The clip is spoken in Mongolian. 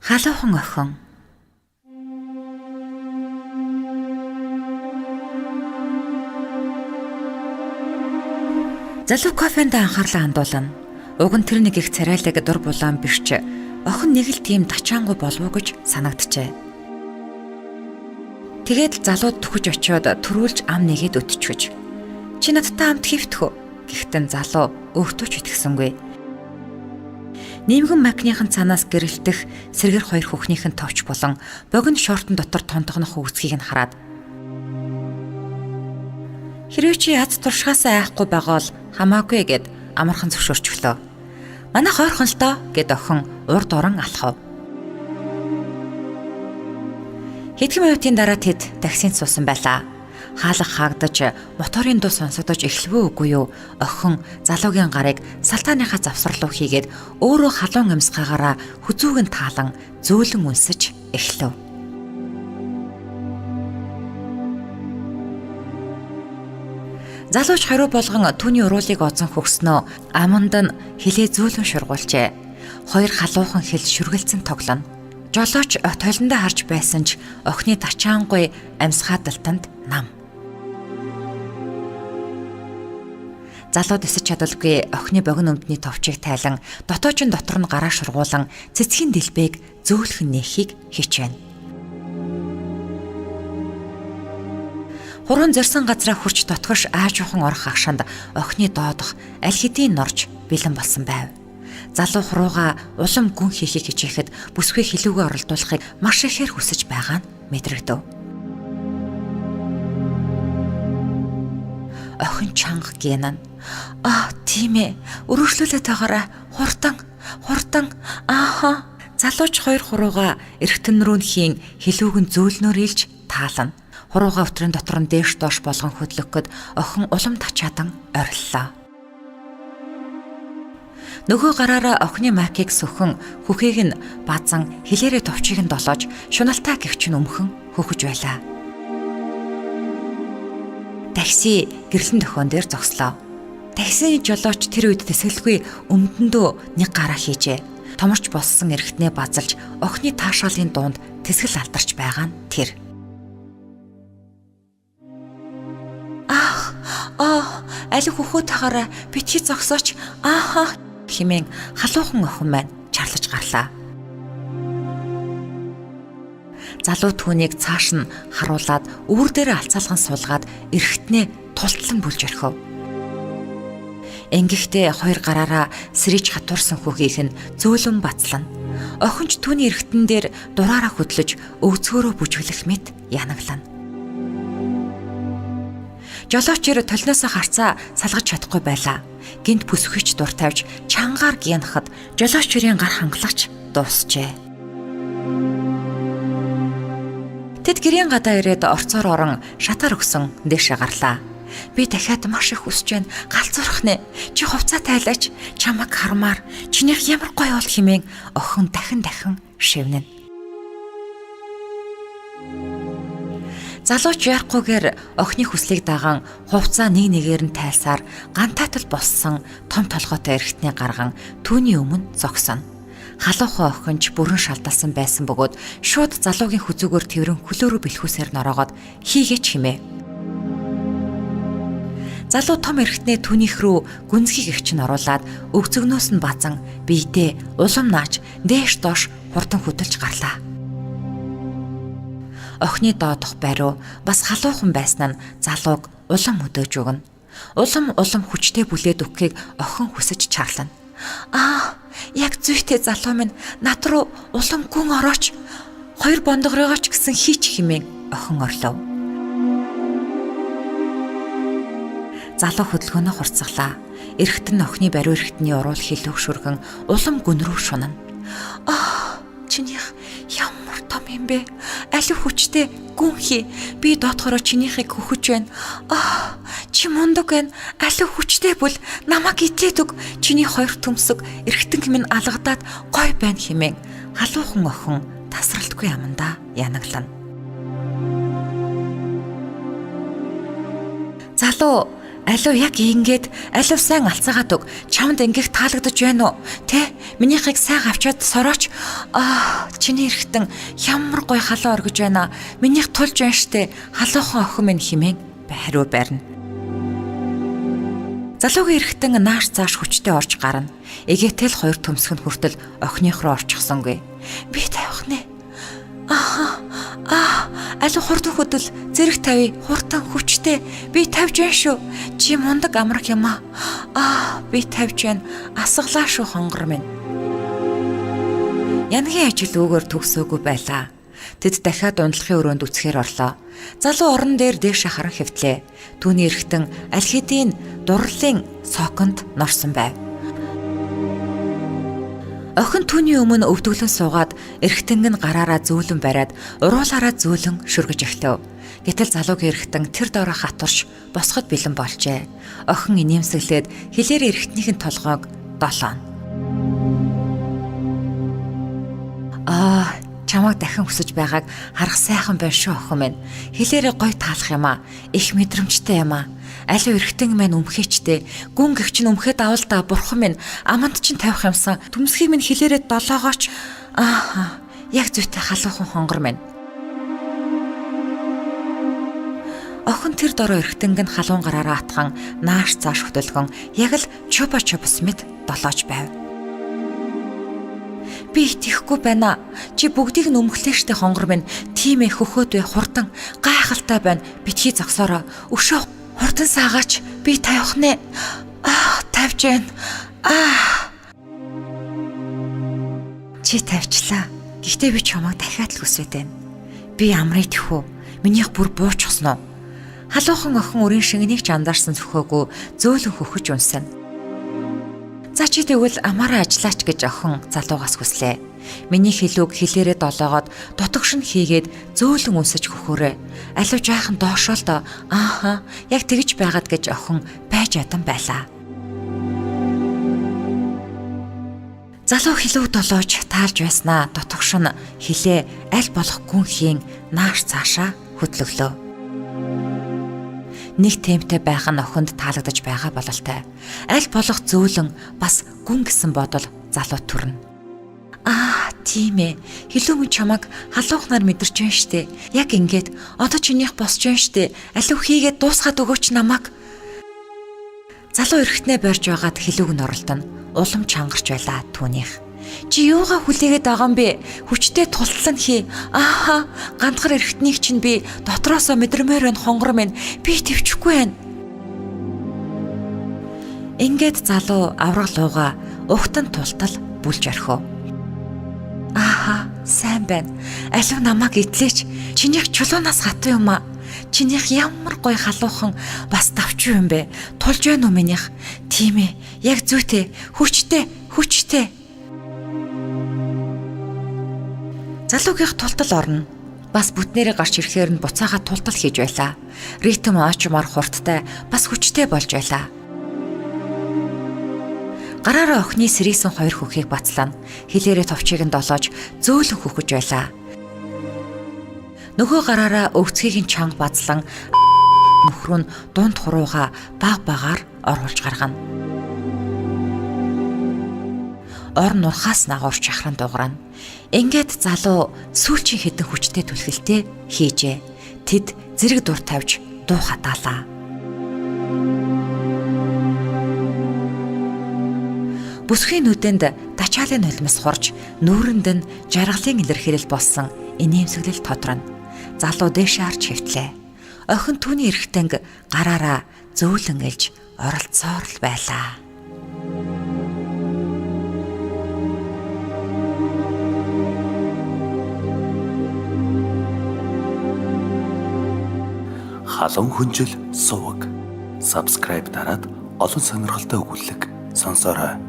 Халуухан охин. Залуу кофенд анхаарлаа хандуулна. Уг нь тэр нэг их царайлаг дур булаан биш ч охин нэг л тийм тачаангуй болов уу гэж санагджээ. Тэгээд залууд төхөж очиод төрүүлж ам нэгээд өтчихөж. Чи надтай хамт хөвтөх үү? Гэхдээ залуу өөртөө ч итгэсэнгүй. Нэмгэн макиныхан цаанаас гэрэлтэх сэргэр хоёр хүүхнийхэн товч болон богино шортон дотор тонтогнох үгсгийг нь хараад хэрвээ чи яз туршгаасаа айхгүй байгаа бол хамаагүй гэд амархан зөвшөөрч өглөө. Манай хойрхон л доо гэд охин урд орон алхав. Хэдхэн минутын дараа тэд таксинд суусан байлаа. Хаалга хаагдаж, моторын дуу сонсогдож эхлэвөө үгүй юу? Охин залуугийн гарыг салтааныхаа завсар руу хийгээд өөрөө халуун амьсгаагаараа хүзүүг нь таалан зөөлөн үнсэж эхлэв. Залууч хариу болгон түүний уруулыг озон хөгснөө аманд нь хилээ зөөлөн шургуулжээ. Хоёр халуухан хил шүргэлцэн тоглоно. Жолооч толиндоо харж байсан ч охины тачаангуй амьсгаадалтанд нам. Залууд эсэж чадалгүй охины богино өмдний товчийг тайлан дотоочн дотор нь гараа шургуулan цэцгийн дэлбээг зөөлхөн нээхийг хичээнэ. Хуруунд зорьсон газраа хүрч дотгош аажуухан орох агшаанд охины доодох аль хэдийн норж бэлэн болсон байв. Залуу хурууга улам гүн хийхийг хичээхэд бүсгүй хилүүгээ оролдуулахыг маш ихээр хүсэж байгаа нь мэдрэгдэв. Охин чанга гинэн. Тийм ээ. Өргөжлүүлээд байгаарай. Хурдан. Ааха. Залууч хоёр хурууга эргэтэн рүү хийн хилүүг нь зөөлнөөр илж таална. Хурууга өтрийн дотор нь дээш доош болгон хөдлөхөд охин улам тачаадан ориллоо. Нөгөө гараараа охины макийг сөхөн хүхийг нь базан хилээрээ товчийг нь долоож шуналтай гихч нь өмхөн хөхөж байлаа. Такси гэрлэн дөхөн дээр зогслоо. Таксины жолооч тэр үед тэсгэлгүй өмдөндөө нэг гараа хийжээ. Томорч болсон эргэтнээ базалж охины таашаалын дунд тэсгэл алдарч байгаа нь тэр. Аль хөхөө тахаараа битгий зогсооч. Ааха хэмээн халуухан охин маань чарлаж гарлаа. Залуу түүнийг цааш нь харуулад өвөр дээр алцаалган суулгаад эргэтнээ тултлан бүлж орхив. Ингэхдээ хоёр гараараа сэрэж хатуурсан хүүхийг нь зөөлөн бацлана. Охинч түүний эргэтэн дээр дураараа хөдлөж өвцгөөрөө бүжиглэх мэт янаглана. Жолоочор толиноосоо харцаа салгаж чадахгүй байлаа. Гинт бүсгүйч дур тавьж чангаар гянахад жолоочрын гар хангалагч дуусжээ. Тэд гэрийн гадаа ирээд орцоор орон шатаар өгсөн дээшээ гарлаа. Би дахиад маш их хүсэж байна. Галзуурах нэ. Чи хувцас тайлаач. Чамаг хармаар. Чинийх ямар гоё бол хэмээн охин дахин шивнэнэ. Залууч ярахгүйгээр охины хүслийг даган хувцаа нэгээр нь тайлсаар гантайтал болсон том толгойтой эргэтний гарган түүний өмнө зогсоно. Халуухан охинч бүрэн шалдалсан байсан бөгөөд шууд залуугийн хүзүүгээр тэрэн хөлөөрөө бэлхүүсээр нороогоод хийгээч химээ. Залуу том эргэтнээ түүнийх рүү гүнзгий гихч нь оруулаад өвцөгнөөс нь базан биедээ улам нааж дээш доош хурдан хөдөлж гарлаа. Охины доодох бариу бас халуухан байсан нь залууг улам өдөөж өгнө. Улам хүчтэй бүлээд өгөхийг охин хүсэж чарлана. Яг зүйтэй залуу минь над руу улам гүн орооч. Хоёр бондгоройгооч гэсэн хийч химэн охин орлов. Залуу хөдөлгөөнөө хурцглаа. Эргэтэн охины бариу эргэтний уруул хилүүг шүргэн улам гүн рүү шунана. Чинийх ямар том юм бэ? Аль хүчтэй гүн хий. Би доотхороо чинийхийг хөхөж байна. Чи мундаг байна. Аль хүчтэй бүл намайг итлээд өг. Чиний хоёр төмсөг эргэтэн минь алгадаад гой байна хэмээн халуухан охин тасралтгүй амандаа янаглана. Залуу Алуу яг ингээд алуу сайн алцаагаад өг. Чамд ингэх таалагдаж байна уу? Тэ? Минийхийг сайн авчаад сорооч. Чиний эргэтэн ямар гой халуу оргиж байна. Минийх тулж байна штэ. Халуухан охин минь химэн хариу барина. Залуугийн эргэтэн нааш цааш хүчтэй орж гарна. Эгээтэл хоёр төмсгөн хүртэл охиных руу орчихсонгүй. Би тавих нэ. Алуу хурд хөдөл зэрэг тавь, хурдан хүчтэй. Би тавьж байна шүү. Чи мундаг амраг юм аа. Би тавьж байна. Асглаа шүү хонгор минь. Янгийн ажил өгөр төгсөөгүй байлаа. Тэд дахиад ундлахын өрөөнд үцхээр орлоо. Залуу орон дээр дээш харан хэвтлээ. Түүний эргэтэн аль хэдийн дурлалын соконд норсон байв. Охин түүний өмнө өвдөглөн суугаад эргэтэнг нь гараараа зөөлөн бариад уруулаараа зөөлөн шүргэж эхлэв. Гэтэл залуугийн эргэтэн тэр доороо хатурш босоход бэлэн болжээ. Охин инээмсэглээд хилээр эргэтнийхэн толгойг долооно. Чамайг дахин хүсэж байгааг харах сайхан байна шүү охин минь. Хилээрээ гой таалах юм аа. Их мэдрэмжтэй юм аа. Алуу эргэтэн маань өмхөөчтэй. Гүн гихч нь өмхөд авал та бурхан минь аманд чинь тавих юмсан. Түмсгийг минь хилээрээ долоогооч. Яг зүйтэй халуухан хонгор минь. Охин тэр дороо эргэтэнг нь халуун гараараа атхан нааш цааш хөдөлгөн яг л чуба чубс мэд долоож байв. Би итгэхгүй байна. Чи бүгдийг нь өмглөө штэ хонгор минь. Тийм ээ хөхөөд бай хурдан гайхалтай байна. Битгий зогсоороо. Өшөө хурдан саагаач. Би тавих нэ. Тавьж байна. Чи тавьчлаа. Гэхдээ би чамайг дахиад л хүсвэт байна. Би амрыг тэхүү. Минийх бүр буучсан уу? Халуухан охин өрийн шингэнийг ч анзаарсан зөвхөөгүй зөөлөн хөхөж унсана. За чи тэгвэл амаараа ажиллаач гэж охин залуугаас хүслээ. Миний хэлүүг хилээрээ долоогоод дутагш нь хийгээд зөөлөн үнсэж хөхөөрэй. Алуу жаахан доошоо л доо. Яг тэгж байгаад гэж охин байж адан байлаа. Залуу хэлүүг долоож таалж байснаа дутагш нь хилээ аль болох гүн хийн нааш цаашаа хөдлөглөө. Нэг темптэй байх нь охинд таалагдаж байгаа бололтой. Аль болох зөөлөн бас гүн гэсэн бодол залуу төрнө. Тийм ээ. Хэлүү минь чамайг халуухнаар мэдэрч байна штэ. Яг ингээд одоо чинийх босч байна штэ. Алуу хийгээд дуусгаад өгөөч намайг. Залуу эргэтнээ барьж байгаад хэлүүг нь оролдоно. Улам чангарч байлаа түүнийх. Чи юугаа хүлээгээд байгаа юм бэ? Хүчтэй тултлан хий. Гандхар эргэтнийг чинь би дотроосоо мэдрэмээр байна хонгор минь. Би твчихгүй байна. Ингээд залуу авраг лууга угтан тултал бүлж орхив. Сайн байна. Алуу намайг итлээч. Чинийх чулуунаас хатуу юм аа. Чинийх ямар гой халуухан бас давч юм бэ? Тулж байна уу минийх? Тийм ээ. Яг зүйтэй. Хүчтэй. Залуугийнх тултал орно. Бас бүтнээрээ гарч ирэхээр нь буцаага тултал хийж байлаа. Ритм аачмаар хурдтай, бас хүчтэй болж байлаа. Гараараа охины сэрийсэн хоёр хөхийг бацлана. Хилээрээ товчийг нь долоож зөөлөн хөхөж байлаа. Нөгөө гараараа өвцгийг нь чанга бацлан нөхрөө нь дунд хурууга багаар оруулж гаргана. Ор нурхаас нагуурч шахран дуурайна. Ингээд залуу сүүлчийн хэдэн хүчтэй түлхэлтэй хийжээ. Тэд зэрэг дур тавьж дуу хатаалаа. Бүсгийн нүдэнд тачаалын нулимс хурж, нүүрэнд нь жаргалын илэрхийлэл болсон инээмсэглэл тодрно. Залуу дээшээ харж хэвтлээ. Охин түүний эргэтэнг гараараа зөөлөн элж оролцоор л байлаа. Халуун хүнжил суваг. Subscribe дараад олон сонирхолтой өгүүлэг сонсоорой.